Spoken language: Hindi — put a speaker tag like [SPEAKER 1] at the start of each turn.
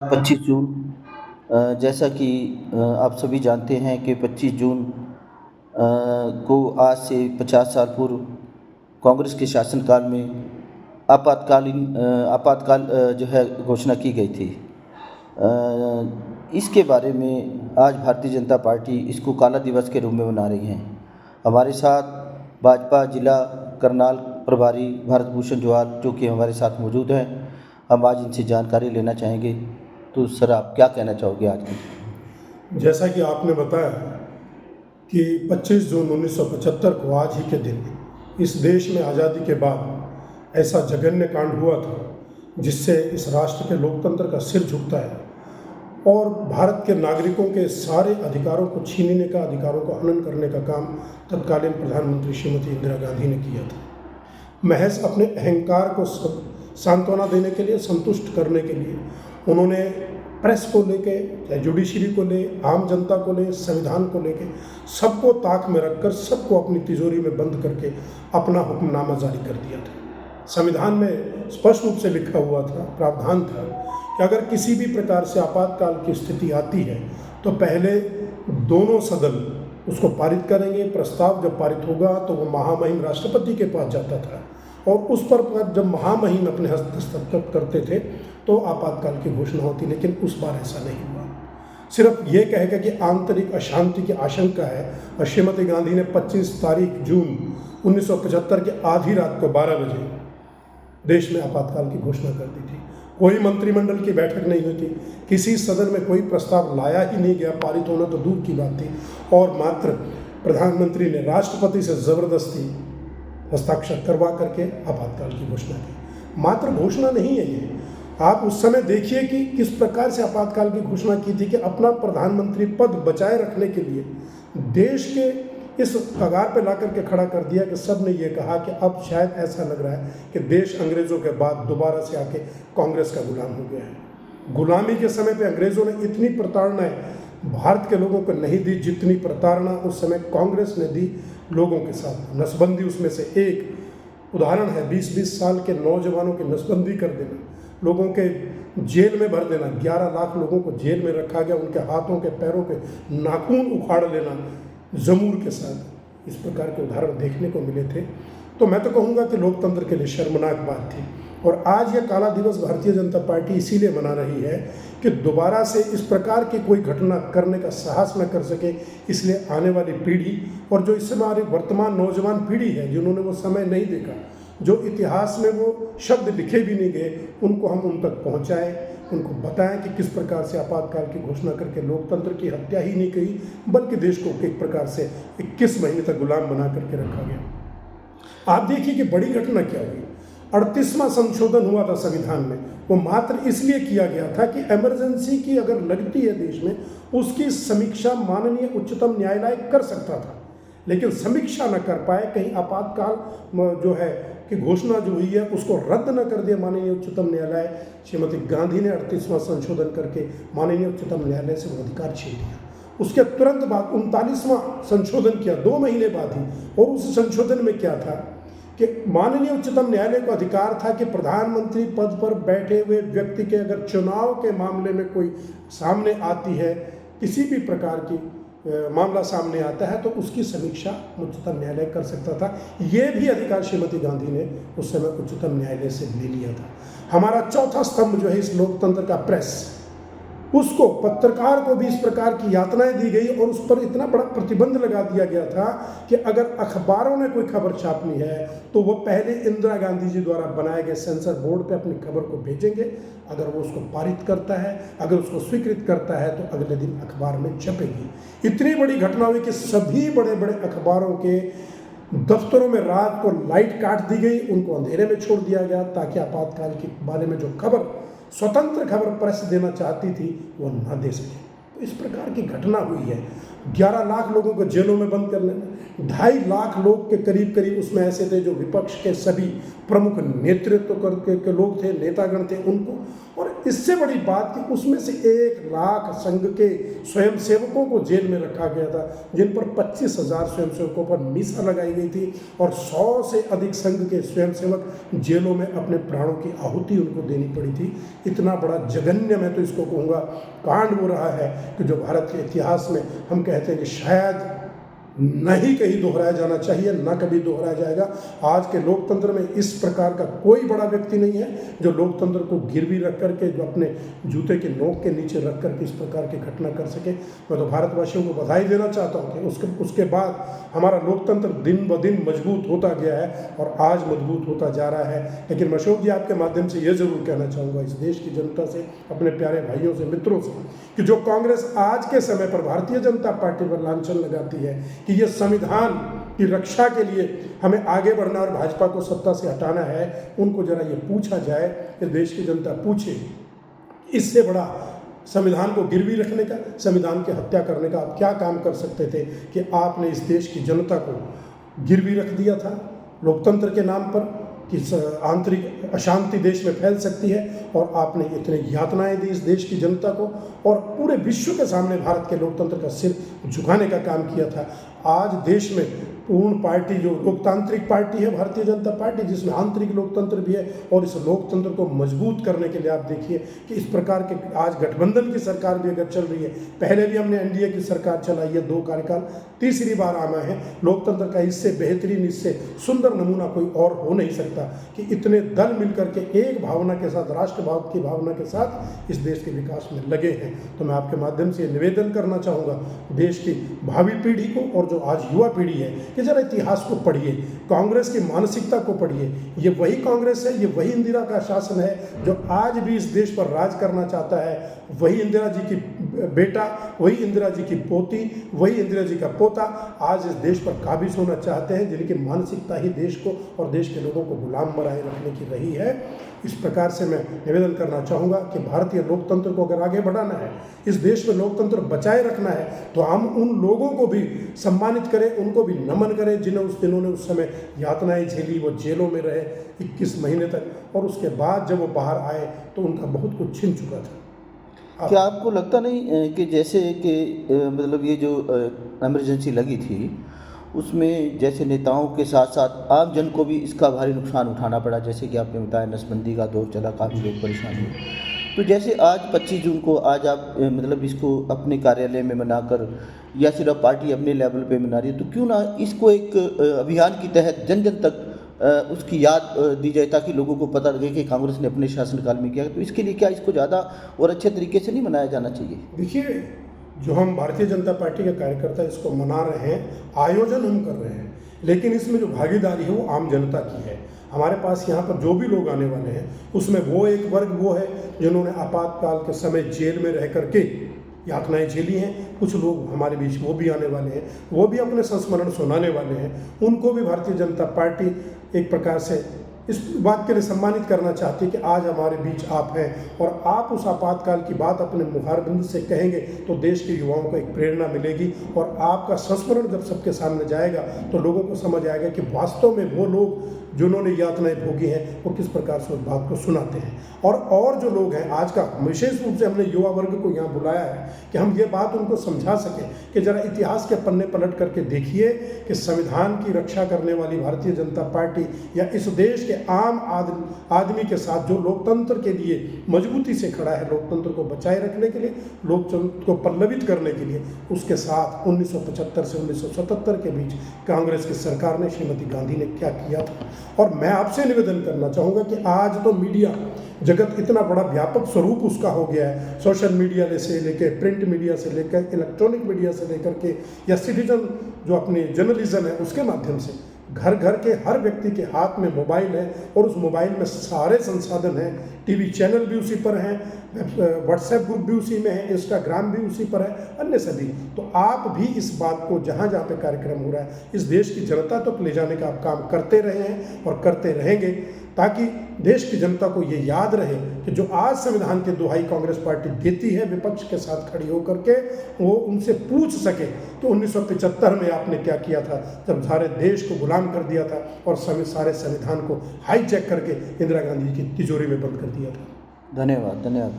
[SPEAKER 1] 25 जून जैसा कि आप सभी जानते हैं कि 25 जून को आज से 50 साल पूर्व कांग्रेस के शासनकाल में आपातकाल जो है घोषणा की गई थी। इसके बारे में आज भारतीय जनता पार्टी इसको काला दिवस के रूप में मना रही है। हमारे साथ भाजपा जिला करनाल प्रभारी भारत भूषण जोहार जो कि हमारे साथ मौजूद हैं। हम आज इनसे जानकारी लेना चाहेंगे। तो सर, आप क्या कहना चाहोगे आज की?
[SPEAKER 2] जैसा कि आपने बताया कि 25 जून 1975 को आज ही के दिन इस देश में आज़ादी के बाद ऐसा जघन्य कांड हुआ था जिससे इस राष्ट्र के लोकतंत्र का सिर झुकता है और भारत के नागरिकों के सारे अधिकारों को छीनने का, अधिकारों को हनन करने का काम तत्कालीन प्रधानमंत्री श्रीमती इंदिरा गांधी ने किया था। महज अपने अहंकार को सांत्वना देने के लिए, संतुष्ट करने के लिए उन्होंने प्रेस को लेके, चाहे जुडिशरी को ले, आम जनता को ले, संविधान को लेके सबको ताक में रखकर, सबको अपनी तिजोरी में बंद करके अपना हुक्मनामा जारी कर दिया था। संविधान में स्पष्ट रूप से लिखा हुआ था, प्रावधान था कि अगर किसी भी प्रकार से आपातकाल की स्थिति आती है तो पहले दोनों सदन उसको पारित करेंगे। प्रस्ताव जब पारित होगा तो वो महामहिम राष्ट्रपति के पास जाता था और उस पर जब महामहिम अपने हस्तक्षेप करते थे तो आपातकाल की घोषणा होती, लेकिन उस बार ऐसा नहीं हुआ। सिर्फ ये कहेगा कि आंतरिक अशांति की आशंका है और श्रीमती गांधी ने 25 तारीख जून 1975 के आधी रात को 12 बजे देश में आपातकाल की घोषणा कर दी थी। कोई मंत्रिमंडल की बैठक नहीं हुई थी, किसी सदन में कोई प्रस्ताव लाया ही नहीं गया, पारित होना तो दूर की बात थी। और मात्र प्रधानमंत्री ने राष्ट्रपति से ज़बरदस्ती हस्ताक्षर करवा करके आपातकाल की घोषणा की। मात्र घोषणा नहीं है ये, आप उस समय देखिए कि किस प्रकार से आपातकाल की घोषणा की थी कि अपना प्रधानमंत्री पद बचाए रखने के लिए देश के इस कगार पे ला करके खड़ा कर दिया कि सब ने ये कहा कि अब शायद ऐसा लग रहा है कि देश अंग्रेज़ों के बाद दोबारा से आके कांग्रेस का गुलाम हो गया है। गुलामी के समय पे अंग्रेज़ों ने इतनी प्रताड़नाएं भारत के लोगों को नहीं दी जितनी प्रताड़ना उस समय कांग्रेस ने दी लोगों के साथ। नसबंदी उसमें से एक उदाहरण है। 20-20 साल के नौजवानों की नसबंदी कर देना, लोगों के जेल में भर देना। 11 लाख लोगों को जेल में रखा गया, उनके हाथों के पैरों के नाखून उखाड़ लेना जमूर के साथ। इस प्रकार के उदाहरण देखने को मिले थे। तो मैं तो कहूँगा कि लोकतंत्र के लिए शर्मनाक बात थी। और आज यह काला दिवस भारतीय जनता पार्टी इसीलिए मना रही है कि दोबारा से इस प्रकार की कोई घटना करने का साहस न कर सके। इसलिए आने वाली पीढ़ी और जो इस हमारी वर्तमान नौजवान पीढ़ी है जिन्होंने वो समय नहीं देखा, जो इतिहास में वो शब्द लिखे भी नहीं गए, उनको हम उन तक पहुँचाएँ, उनको बताएं कि किस प्रकार से आपातकाल की घोषणा करके लोकतंत्र की हत्या ही नहीं की बल्कि देश को एक प्रकार से 21 महीने तक गुलाम बना करके रखा गया। आप देखिए कि बड़ी घटना क्या हुई। 38वां संशोधन हुआ था संविधान में। वो मात्र इसलिए किया गया था कि इमरजेंसी की अगर लगती है देश में, उसकी समीक्षा माननीय उच्चतम न्यायालय कर सकता था, लेकिन समीक्षा न कर पाए। कहीं आपातकाल जो है कि घोषणा जो हुई है उसको रद्द न कर दिया माननीय उच्चतम न्यायालय। श्रीमती गांधी ने 38वां संशोधन करके माननीय उच्चतम न्यायालय से वो अधिकार छीन लिया। उसके तुरंत बाद 39वां संशोधन किया 2 महीने बाद ही। और उस संशोधन में क्या था कि माननीय उच्चतम न्यायालय को अधिकार था कि प्रधानमंत्री पद पर बैठे हुए व्यक्ति के अगर चुनाव के मामले में कोई सामने आती है, किसी भी प्रकार की मामला सामने आता है तो उसकी समीक्षा उच्चतम न्यायालय कर सकता था। ये भी अधिकार श्रीमती गांधी ने उस समय उच्चतम न्यायालय से ले लिया था। हमारा चौथा स्तंभ जो है इस लोकतंत्र का, प्रेस, उसको, पत्रकार को भी इस प्रकार की यातनाएं दी गई और उस पर इतना बड़ा प्रतिबंध लगा दिया गया था कि अगर अखबारों ने कोई खबर छापनी है तो वो पहले इंदिरा गांधी जी द्वारा बनाए गए सेंसर बोर्ड पे अपनी खबर को भेजेंगे। अगर वो उसको पारित करता है, अगर उसको स्वीकृत करता है तो अगले दिन अखबार में छपेगी। इतनी बड़ी घटना हुई कि सभी बड़े बड़े अखबारों के दफ्तरों में रात को लाइट काट दी गई, उनको अंधेरे में छोड़ दिया गया ताकि आपातकाल के बारे में जो खबर, स्वतंत्र खबर प्रेस देना चाहती थी वो ना दे सके। तो इस प्रकार की घटना हुई है। 11 लाख लोगों को जेलों में बंद कर लेना, 2.5 लाख लोग के करीब उसमें ऐसे थे जो विपक्ष के सभी प्रमुख नेतृत्व के लोग थे, नेतागण थे, उनको, और इससे बड़ी बात कि उसमें से 1 लाख संघ के स्वयंसेवकों को जेल में रखा गया था, जिन पर 25,000 स्वयंसेवकों पर मीसा लगाई गई थी और 100 से अधिक संघ के स्वयंसेवक जेलों में अपने प्राणों की आहुति उनको देनी पड़ी थी। इतना बड़ा जघन्य, मैं तो इसको कहूँगा, कांड हो रहा है कि जो भारत के इतिहास में हम कहते हैं कि शायद नहीं कहीं दोहराया जाना चाहिए, ना कभी दोहराया जाएगा। आज के लोकतंत्र में इस प्रकार का कोई बड़ा व्यक्ति नहीं है जो लोकतंत्र को गिरवी रख करके, जो अपने जूते के नोक के नीचे रख करके इस प्रकार की घटना कर सके। मैं तो भारतवासियों को बधाई देना चाहता हूँ कि उसके बाद हमारा लोकतंत्र दिन ब दिन मजबूत होता गया है और आज मजबूत होता जा रहा है। लेकिन अशोक जी, आपके माध्यम से ये ज़रूर कहना चाहूँगा इस देश की जनता से, अपने प्यारे भाइयों से, मित्रों से, कि जो कांग्रेस आज के समय पर भारतीय जनता पार्टी पर लांछन लगाती है कि ये संविधान की रक्षा के लिए हमें आगे बढ़ना और भाजपा को सत्ता से हटाना है, उनको जरा ये पूछा जाए, इस देश की जनता पूछे, इससे बड़ा संविधान को गिरवी रखने का, संविधान की हत्या करने का आप क्या काम कर सकते थे कि आपने इस देश की जनता को गिरवी रख दिया था लोकतंत्र के नाम पर कि आंतरिक अशांति देश में फैल सकती है, और आपने इतने यातनाएं दी इस देश की जनता को और पूरे विश्व के सामने भारत के लोकतंत्र का सिर झुकाने का काम किया था। आज देश में पूर्ण पार्टी, जो लोकतांत्रिक पार्टी है भारतीय जनता पार्टी, जिसमें आंतरिक लोकतंत्र भी है, और इस लोकतंत्र को मजबूत करने के लिए आप देखिए कि इस प्रकार के आज गठबंधन की सरकार भी अगर चल रही है, पहले भी हमने एनडीए की सरकार चलाई है 2 कार्यकाल, तीसरी बार आना है। लोकतंत्र का इससे बेहतरीन, इससे सुंदर नमूना कोई और हो नहीं सकता कि इतने दल मिलकर के एक भावना के साथ, राष्ट्रभाव की भावना के साथ इस देश के विकास में लगे हैं। तो मैं आपके माध्यम से निवेदन करना चाहूँगा देश की भावी पीढ़ी को और जो आज युवा पीढ़ी है कि जरा इतिहास को पढ़िए, कांग्रेस की मानसिकता को पढ़िए। ये वही कांग्रेस है, ये वही इंदिरा का शासन है जो आज भी इस देश पर राज करना चाहता है। वही इंदिरा जी की बेटा, वही इंदिरा जी की पोती, वही इंदिरा जी का पोता आज इस देश पर काबिज होना चाहते हैं, जिनकी मानसिकता ही देश को और देश के लोगों को गुलाम बनाए रखने की रही है। इस प्रकार से मैं निवेदन करना चाहूँगा कि भारतीय लोकतंत्र को अगर आगे बढ़ाना है, इस देश में लोकतंत्र बचाए रखना है, तो हम उन लोगों को भी सम्मानित करें, उनको भी नमन करें जिन्होंने उस समय यातनाएं झेली, वो जेलों में रहे 21 महीने तक, और उसके बाद जब वो बाहर आए तो उनका बहुत कुछ छिन चुका था।
[SPEAKER 1] क्या आपको लगता नहीं कि जैसे कि मतलब ये जो इमरजेंसी लगी थी, उसमें जैसे नेताओं के साथ साथ आम जन को भी इसका भारी नुकसान उठाना पड़ा, जैसे कि आपने बताया नसबंदी का दौर चला, काफ़ी लोग परेशान हुए। तो जैसे आज 25 जून को आज आप मतलब इसको अपने कार्यालय में मनाकर या सिर्फ पार्टी अपने लेवल पे मना रही है, तो क्यों ना इसको एक अभियान के तहत जन जन तक उसकी याद दी जाए, ताकि लोगों को पता लगे कि कांग्रेस ने अपने शासनकाल में किया। तो इसके लिए क्या इसको ज़्यादा और अच्छे तरीके से नहीं मनाया जाना चाहिए?
[SPEAKER 2] देखिए, जो हम भारतीय जनता पार्टी के कार्यकर्ता इसको मना रहे हैं, आयोजन हम कर रहे हैं, लेकिन इसमें जो भागीदारी है वो आम जनता की है। हमारे पास यहाँ पर जो भी लोग आने वाले हैं, उसमें वो एक वर्ग वो है जिन्होंने आपातकाल के समय जेल में रह करके यातनाएं झेली हैं। कुछ लोग हमारे बीच वो भी आने वाले हैं, वो भी अपने संस्मरण सुनाने वाले हैं। उनको भी भारतीय जनता पार्टी एक प्रकार से इस बात के लिए सम्मानित करना चाहती है कि आज हमारे बीच आप हैं, और आप उस आपातकाल की बात अपने मुखारबिंद से कहेंगे तो देश के युवाओं को एक प्रेरणा मिलेगी, और आपका संस्मरण जब सबके सामने जाएगा तो लोगों को समझ आएगा कि वास्तव में वो लोग जिन्होंने यातनाएं भोगी हैं वो किस प्रकार से उस बात को सुनाते हैं। और जो लोग हैं, आज का विशेष रूप से हमने युवा वर्ग को यहाँ बुलाया है कि हम ये बात उनको समझा सकें कि जरा इतिहास के पन्ने पलट करके देखिए कि संविधान की रक्षा करने वाली भारतीय जनता पार्टी या इस देश के आम आदमी के साथ जो लोकतंत्र के लिए मजबूती से खड़ा है, लोकतंत्र को बचाए रखने के लिए, लोकतंत्र को पल्लवित करने के लिए, उसके साथ 1975 से 1977 के बीच कांग्रेस की सरकार ने, श्रीमती गांधी ने क्या किया था। और मैं आपसे निवेदन करना चाहूँगा कि आज तो मीडिया जगत इतना बड़ा व्यापक स्वरूप उसका हो गया है, सोशल मीडिया से लेकर, प्रिंट मीडिया से लेकर, इलेक्ट्रॉनिक मीडिया से लेकर के, या सिटीजन जो अपनी जर्नलिज्म है उसके माध्यम से घर घर के हर व्यक्ति के हाथ में मोबाइल है, और उस मोबाइल में सारे संसाधन हैं। टीवी चैनल भी उसी पर हैं, व्हाट्सएप ग्रुप भी उसी में है, इंस्टाग्राम भी उसी पर है, अन्य सभी। तो आप भी इस बात को जहाँ जहाँ पे कार्यक्रम हो रहा है, इस देश की जनता तक ले जाने का आप काम करते रहे हैं और करते रहेंगे, ताकि देश की जनता को ये याद रहे कि जो आज संविधान की दुहाई कांग्रेस पार्टी देती है विपक्ष के साथ खड़ी होकर के, वो उनसे पूछ सके कि 1975 में आपने क्या किया था, जब सारे देश को गुलाम कर दिया था और सारे संविधान को हाईजैक करके इंदिरा गांधी की तिजोरी में बंद कर दिया था।
[SPEAKER 1] धन्यवाद धन्यवाद।